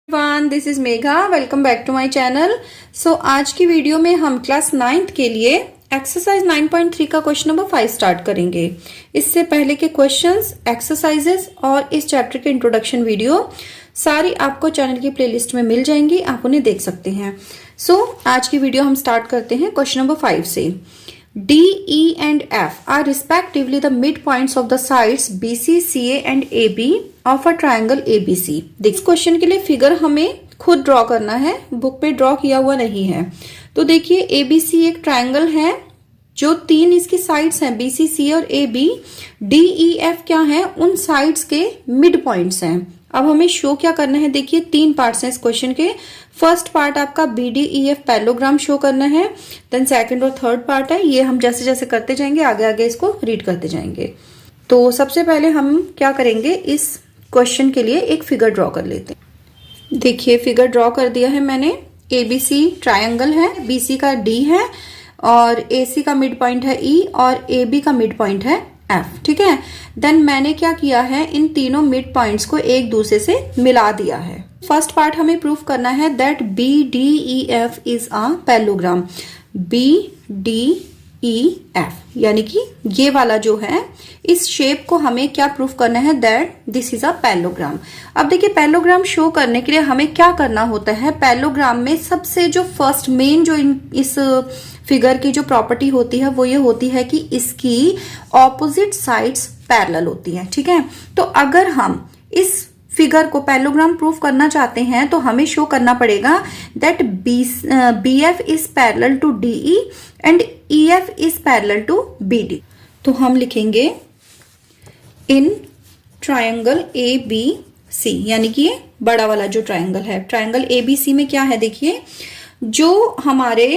One this is Megha. Welcome back to my channel. So आज की video में हम क्लास 9th के लिए एक्सरसाइज 9.3 का क्वेश्चन नंबर 5 स्टार्ट करेंगे। इससे पहले के क्वेश्चंस, एक्सरसाइजेस और इस चैप्टर के इंट्रोडक्शन वीडियो सारी आपको चैनल की प्लेलिस्ट में मिल जाएंगी, आप उन्हें देख सकते हैं। सो आज की वीडियो हम स्टार्ट करते हैं क्वेश्चन नंबर 5 से। D, E and F are respectively the midpoints of the sides BC, CA and AB of a triangle ABC। देखिए क्वेश्चन के लिए फिगर हमें खुद ड्रॉ करना है, बुक पे ड्रॉ किया हुआ नहीं है। तो देखिए ABC एक ट्रायंगल है जो तीन इसकी साइड्स हैं BC, CA और AB। D, E, F क्या है, उन साइड्स के मिड पॉइंट्स हैं। अब हमें शो क्या करना है, देखिए तीन पार्ट्स हैं इस क्वेश्चन के। फर्स्ट पार्ट आपका BDEF पैरेललोग्राम शो करना है, देन सेकंड और थर्ड पार्ट है, ये हम जैसे जैसे करते जाएंगे आगे आगे इसको रीड करते जाएंगे। तो सबसे पहले हम क्या करेंगे, इस क्वेश्चन के लिए एक फिगर ड्रॉ कर लेते हैं। देखिए फिगर ड्रॉ कर दिया है मैंने। ABC ट्रायंगल है, BC का D है और AC का मिड पॉइंट है E और AB का मिड पॉइंट है F। ठीक है, देन मैंने क्या किया है, इन तीनों मिड पॉइंट्स को एक दूसरे से मिला दिया है। फर्स्ट पार्ट हमें प्रूफ करना है that BDEF is a parallelogram. BDEF यानी कि ये वाला जो है, इस शेप को हमें क्या प्रूफ करना है, that this is a parallelogram. अब देखिए पैरेललोग्राम शो करने के लिए हमें क्या करना होता है, पैरेललोग्राम में सबसे जो फर्स्ट मेन जो इस फिगर की जो प्रॉपर्टी होती है वो ये होती है कि इसकी ऑपोजिट साइड्स पैरेलल होती हैं। ठीक है, तो अगर हम इस फिगर को पैरेललोग्राम प्रूफ करना चाहते हैं तो हमें शो करना पड़ेगा that BF is parallel to DE and EF is parallel to BD। तो हम लिखेंगे इन ट्रायंगल ABC, यानी कि ये बड़ा वाला जो ट्रायंगल है, ट्रायंगल ABC में क्या है, देखिए जो हमारे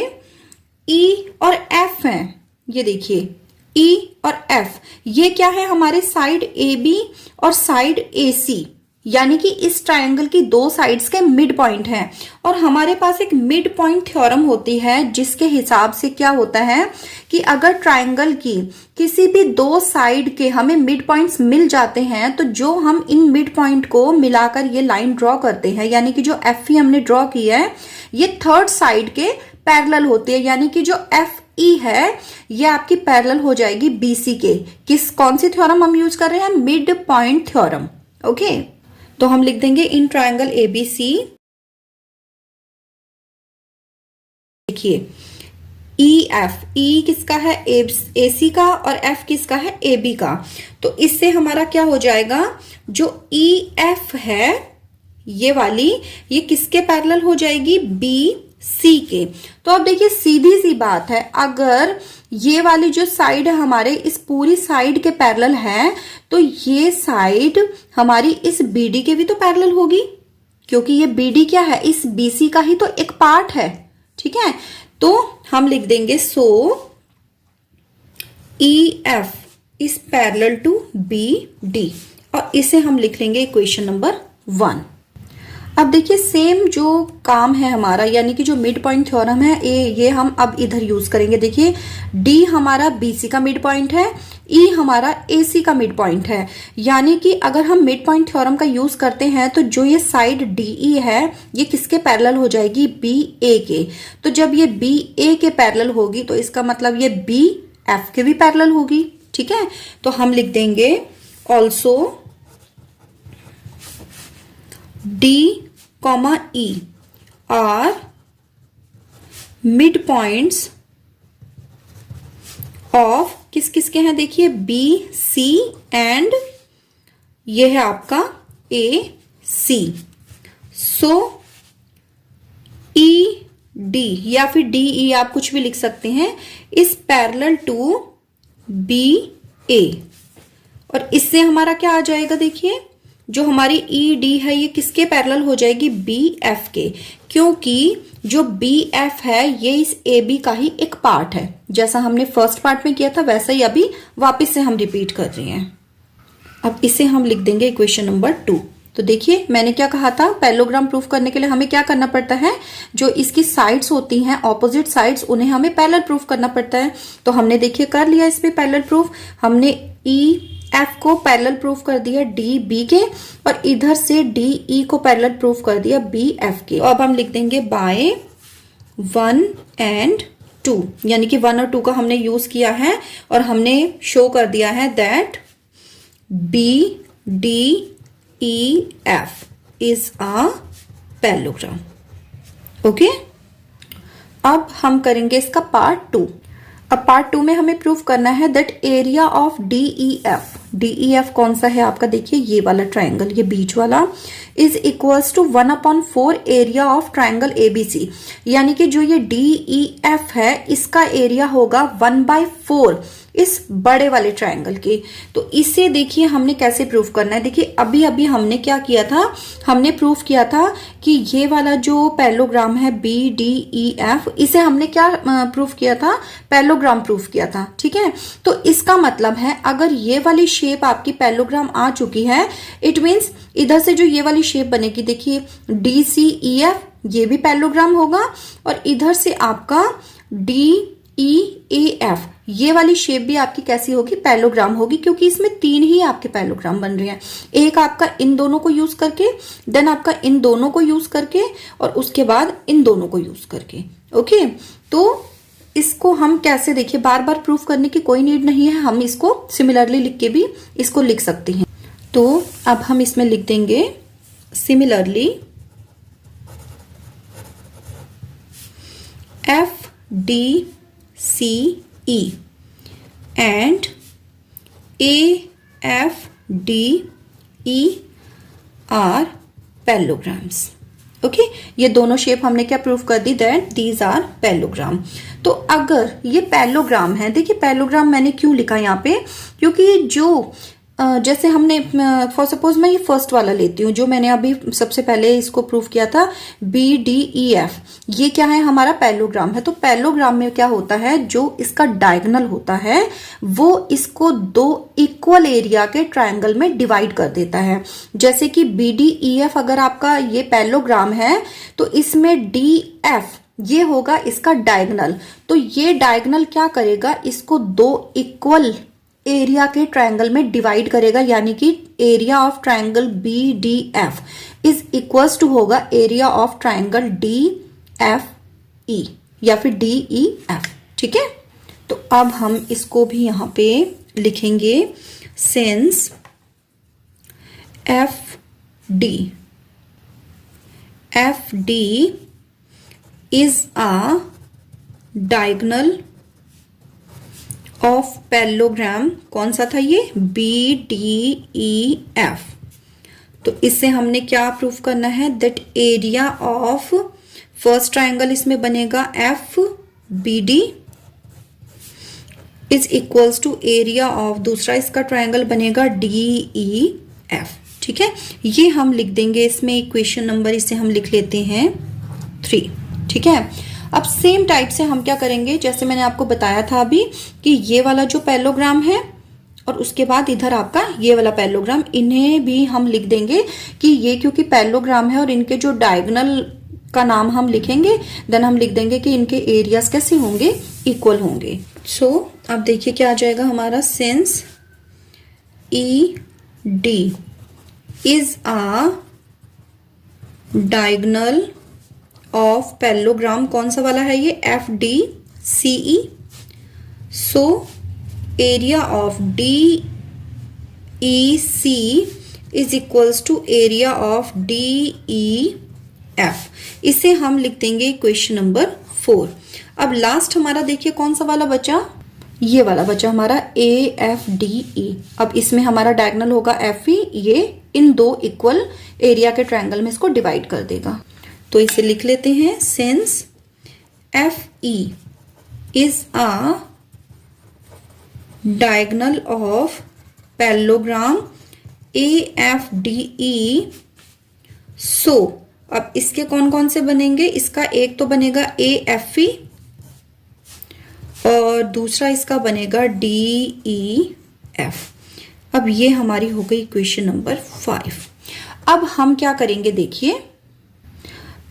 E और F हैं, ये देखिए E और F, ये क्या है, हमारे साइड AB और साइड AC, यानी कि इस ट्रायंगल की दो साइड्स के मिड पॉइंट हैं। और हमारे पास एक मिड पॉइंट थ्योरम होती है जिसके हिसाब से क्या होता है कि अगर ट्रायंगल की किसी भी दो साइड के हमें मिड पॉइंट्स मिल जाते हैं तो जो हम इन मिड पॉइंट को मिलाकर ये लाइन ड्रॉ करते हैं, यानी कि जो FE हमने ड्रॉ की है ये थर्ड साइड के पैरेलल होती है, यानी कि जो FE है ये आपकी पैरेलल हो जाएगी BC के। कौन सी थ्योरम हम यूज कर रहे हैं, मिड पॉइंट थ्योरम। ओके, तो हम लिख देंगे इन ट्रायंगल ABC। देखिए EF, E किसका है, AC का, और F किसका है, AB का। तो इससे हमारा क्या हो जाएगा, जो EF है ये वाली, ये किसके पैरेलल हो जाएगी, BC के। तो अब देखिए सीधी सी बात है, अगर ये वाली जो साइड है हमारे इस पूरी साइड के पैरेलल है तो ये साइड हमारी इस BD के भी तो पैरेलल होगी, क्योंकि ये BD क्या है, इस BC का ही तो एक पार्ट है। ठीक है, तो हम लिख देंगे so EF is parallel to BD और इसे हम लिख लेंगे इक्वेशन नंबर 1। अब देखिए सेम जो काम है हमारा, यानी कि जो मिड पॉइंट थ्योरम है ये हम अब इधर यूज करेंगे। देखिए D हमारा BC का मिड पॉइंट है, E हमारा AC का मिड पॉइंट है, यानी कि अगर हम मिड पॉइंट थ्योरम का यूज करते हैं तो जो ये साइड DE है ये किसके पैरेलल हो जाएगी, BA के। तो जब ये BA के पैरेलल होगी तो इसका मतलब ये BF के भी पैरेलल होगी। ठीक है, तो हम लिख देंगे also D, E are mid points of किस किस के हैं, देखिए BC एंड ये है आपका AC। सो ED या फिर DE आप कुछ भी लिख सकते हैं, इस पैरेलल टू BA। और इससे हमारा क्या आ जाएगा, देखिए जो हमारी ED है ये किसके पैरेलल हो जाएगी, BF के, क्योंकि जो BF है ये इस AB का ही एक पार्ट है। जैसा हमने फर्स्ट पार्ट में किया था वैसा ही अभी वापस से हम रिपीट कर रहे हैं। अब इसे हम लिख देंगे इक्वेशन नंबर 2। तो देखिए मैंने क्या कहा था, पैरेललोग्राम प्रूफ करने के लिए हमें क्या करना पड़ता है, जो इसकी साइड्स होती हैं ऑपोजिट साइड्स उन्हें हमें पैरेलल प्रूफ करना पड़ता है। तो हमने देखिए कर लिया इस पे पैरेलल प्रूफ, हमने E एफ को पैरेलल प्रूफ कर दिया डी बी के, और इधर से डी ई को पैरेलल प्रूफ कर दिया बी एफ के। अब हम लिख देंगे बाय 1 and 2, यानी कि 1 और 2 का हमने यूज किया है और हमने शो कर दिया है that B D E F is a parallelogram. Okay, अब हम करेंगे इसका पार्ट 2। अब पार्ट 2 में हमें प्रूफ करना है that area of DEF, DEF कौन सा है आपका, देखिए ये वाला ट्राइंगल, ये बीच वाला, is equals to 1/4 area of triangle ABC, यानी कि जो ये डीईएफ है इसका एरिया होगा 1/4 इस बड़े वाले ट्राइंगल के। तो इसे देखिए हमने कैसे प्रूफ करना है। देखिए अभी अभी हमने क्या किया था, हमने प्रूफ किया था कि ये वाला जो पैरेललोग्राम है बी डी ई एफ, इसे हमने क्या प्रूफ किया था, पैरेललोग्राम प्रूफ किया था। ठीक है, तो इसका मतलब है अगर ये वाली शेप आपकी पैरेललोग्राम आ चुकी है, इट मीन्स इधर से जो ये वाली शेप बनेगी, देखिए डी सी ई एफ, ये भी पैरेललोग्राम होगा, और इधर से आपका डी ई ए एफ, ये वाली शेप भी आपकी कैसी होगी, पैरेललोग्राम होगी, क्योंकि इसमें 3 ही आपके पैरेललोग्राम बन रहे हैं। एक आपका इन दोनों को यूज करके, देन आपका इन दोनों को यूज करके, और उसके बाद इन दोनों को यूज करके। ओके, तो इसको हम कैसे, देखिए बार बार प्रूफ करने की कोई नीड नहीं है, हम इसको सिमिलरली लिख के भी इसको लिख सकते हैं। तो अब हम इसमें लिख देंगे similarly F D C E and A F D E are parallelograms. Okay, ये दोनों शेप हमने क्या प्रूफ कर दी, दैट दीज आर पैरेललोग्राम। तो अगर ये पैरेललोग्राम है, देखिए पैरेललोग्राम मैंने क्यों लिखा यहाँ पे, क्योंकि जो जैसे हमने फॉर सपोज मैं ये फर्स्ट वाला लेती हूँ जो मैंने अभी सबसे पहले इसको प्रूफ किया था, बी डी ई एफ, ये क्या है, हमारा पैरेललोग्राम है। तो पैरेललोग्राम में क्या होता है, जो इसका डायगोनल होता है वो इसको 2 इक्वल एरिया के ट्रायंगल में डिवाइड कर देता है। जैसे कि बी डी ई एफ अगर आपका ये पैरेललोग्राम है तो इसमें डी एफ ये होगा इसका डायगोनल, तो ये डायगोनल क्या करेगा, इसको 2 इक्वल एरिया के ट्रायंगल में डिवाइड करेगा, यानी कि area of triangle B D F is equals to होगा area of triangle D F E या फिर डी ई एफ। ठीक है, तो अब हम इसको भी यहां पे लिखेंगे, since F D is a diagonal of parallelogram, कौन सा था ये, बी डी ई एफ। तो इससे हमने क्या प्रूफ करना है, that area of first triangle इसमें बनेगा F B D is equals to area of दूसरा इसका ट्रायंगल बनेगा डी ई एफ। ठीक है, ये हम लिख देंगे इसमें इक्वेशन नंबर, इसे हम लिख लेते हैं 3। ठीक है, अब सेम टाइप से हम क्या करेंगे, जैसे मैंने आपको बताया था अभी कि ये वाला जो पैरेललोग्राम है और उसके बाद इधर आपका ये वाला पैरेललोग्राम, इन्हें भी हम लिख देंगे कि ये क्योंकि पैरेललोग्राम है और इनके जो डायगोनल का नाम हम लिखेंगे, देन हम लिख देंगे कि इनके एरियाज कैसे होंगे, इक्वल होंगे। सो अब देखिए क्या आ जाएगा हमारा, since E D is a diagonal of parallelogram, कौन सा वाला है ये, F D C E, so area of D E C is equals to area of D E F. इसे हम लिख देंगे इक्वेशन नंबर 4। अब लास्ट हमारा देखिए कौन सा वाला बचा, ये वाला बचा हमारा ए एफ डी ई। अब इसमें हमारा डायगोनल होगा एफ ई, ये इन 2 इक्वल एरिया के ट्रायंगल में इसको डिवाइड कर देगा। तो इसे लिख लेते हैं, since F E is a diagonal of parallelogram A F D E, so अब इसके कौन कौन से बनेंगे, इसका एक तो बनेगा ए एफ ई और दूसरा इसका बनेगा डी ई एफ। अब ये हमारी हो गई इक्वेशन नंबर 5। अब हम क्या करेंगे, देखिए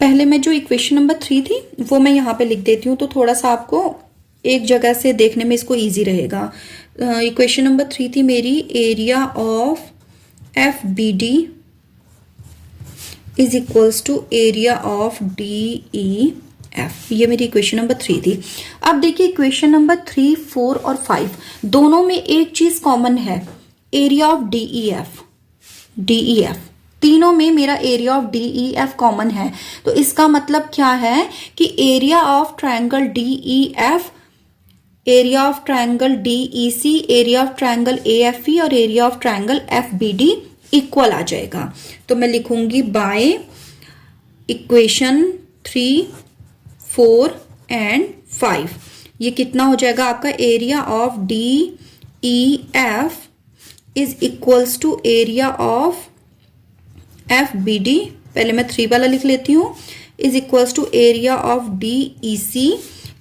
पहले मैं जो इक्वेशन नंबर 3 थी वो मैं यहाँ पे लिख देती हूँ, तो थोड़ा सा आपको एक जगह से देखने में इसको इजी रहेगा। इक्वेशन नंबर 3 थी मेरी, area of F B D is equals to area of D E F. ये मेरी इक्वेशन नंबर 3 थी। अब देखिए इक्वेशन नंबर 3, 4 और 5 दोनों में एक चीज कॉमन है, एरिया ऑफ डीई एफ। तीनों में मेरा area of D E F common है। तो इसका मतलब क्या है कि area of triangle D E F, area of triangle D E C, area of triangle A F E और area of triangle F B D equal आ जाएगा। तो मैं लिखूंगी बाय इक्वेशन 3, 4 एंड 5 ये कितना हो जाएगा आपका, area of D E F is equals to area of F B D, पहले मैं 3 वाला लिख लेती हूँ, is equals to area of D E C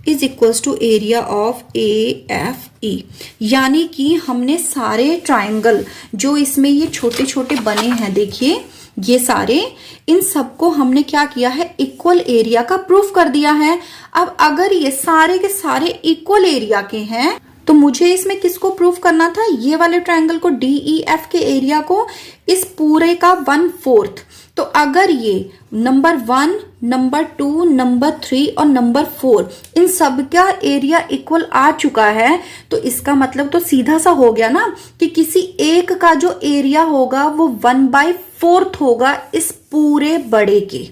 is equals to area of A F E. यानी कि हमने सारे ट्राइंगल जो इसमें ये छोटे छोटे बने हैं, देखिए ये सारे, इन सबको हमने क्या किया है, इक्वल एरिया का प्रूफ कर दिया है। अब अगर ये सारे के सारे इक्वल एरिया के हैं तो मुझे इसमें किसको प्रूफ करना था, ये वाले ट्रायंगल को, DEF के एरिया को, इस पूरे का 1/4। तो अगर ये नंबर 1, नंबर 2, नंबर 3 और नंबर 4 इन सब का एरिया इक्वल आ चुका है, तो इसका मतलब तो सीधा सा हो गया ना कि किसी एक का जो एरिया होगा वो 1/4 होगा इस पूरे बड़े के।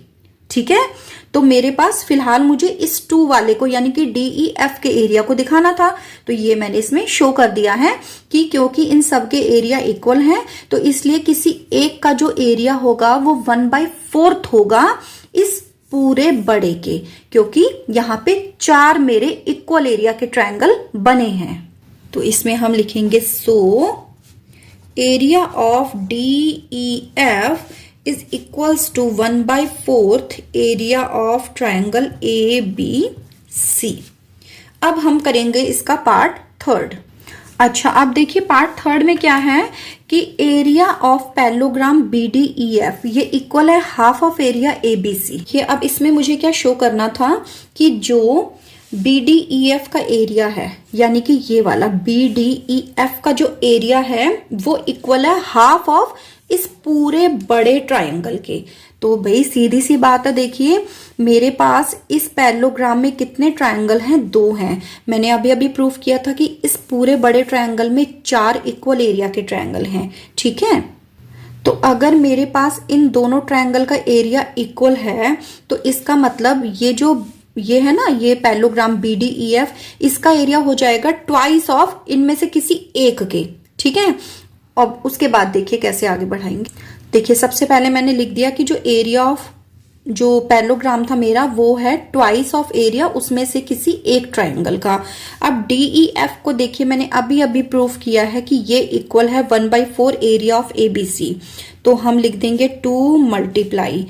ठीक है, तो मेरे पास फिलहाल मुझे इस 2 वाले को यानी कि DEF के एरिया को दिखाना था, तो ये मैंने इसमें शो कर दिया है कि क्योंकि इन सब के एरिया इक्वल हैं तो इसलिए किसी एक का जो एरिया होगा वो 1/4 होगा इस पूरे बड़े के, क्योंकि यहाँ पे 4 मेरे इक्वल एरिया के ट्रायंगल बने हैं। तो इसमें हम लिखेंगे सो area of DEF is equals to 1/4 area of triangle ABC। अब हम करेंगे इसका पार्ट 3। अच्छा, अब देखिए पार्ट 3 में क्या है कि एरिया ऑफ पैरेललोग्राम BDEF ये इक्वल है हाफ ऑफ एरिया ABC। ये अब इसमें मुझे क्या शो करना था कि जो BDEF का एरिया है यानी कि ये वाला BDEF का जो एरिया है वो इक्वल है हाफ ऑफ इस पूरे बड़े ट्रायंगल के। तो भाई सीधी सी बात है, देखिए मेरे पास इस पैरेललोग्राम में कितने ट्रायंगल हैं, 2 हैं। मैंने अभी अभी प्रूफ किया था कि इस पूरे बड़े ट्रायंगल में 4 इक्वल एरिया के ट्रायंगल हैं। ठीक है, तो अगर मेरे पास इन दोनों ट्रायंगल का एरिया इक्वल है तो इसका मतलब ये है ना, ये पैरेललोग्राम BDEF, इसका एरिया हो जाएगा ट्वाइस ऑफ इनमें से किसी एक के। ठीक है, अब उसके बाद देखिए कैसे आगे बढ़ाएंगे। देखिए सबसे पहले मैंने लिख दिया कि जो एरिया ऑफ जो पैरेललोग्राम था मेरा वो है ट्वाइस ऑफ एरिया उसमें से किसी एक ट्रायंगल का। अब DEF को देखिए मैंने अभी अभी प्रूफ किया है कि ये इक्वल है 1/4 एरिया ऑफ ABC। तो हम लिख देंगे 2 मल्टीप्लाई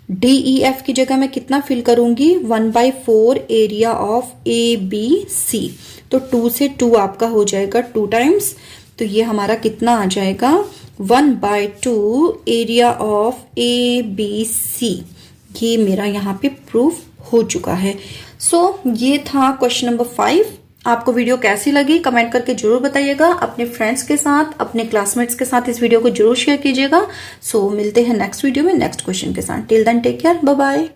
DEF की जगह मैं कितना फिल करूंगी, 1/4 एरिया ऑफ ABC। तो 2 से 2 आपका हो जाएगा 2 टाइम्स, तो ये हमारा कितना आ जाएगा 1/2 एरिया ऑफ ABC। ये मेरा यहाँ पे प्रूफ हो चुका है। सो ये था क्वेश्चन नंबर 5। आपको वीडियो कैसी लगी कमेंट करके जरूर बताइएगा। अपने फ्रेंड्स के साथ, अपने क्लासमेट्स के साथ इस वीडियो को जरूर शेयर कीजिएगा। सो मिलते हैं नेक्स्ट वीडियो में नेक्स्ट क्वेश्चन के साथ। Till then take care, bye bye.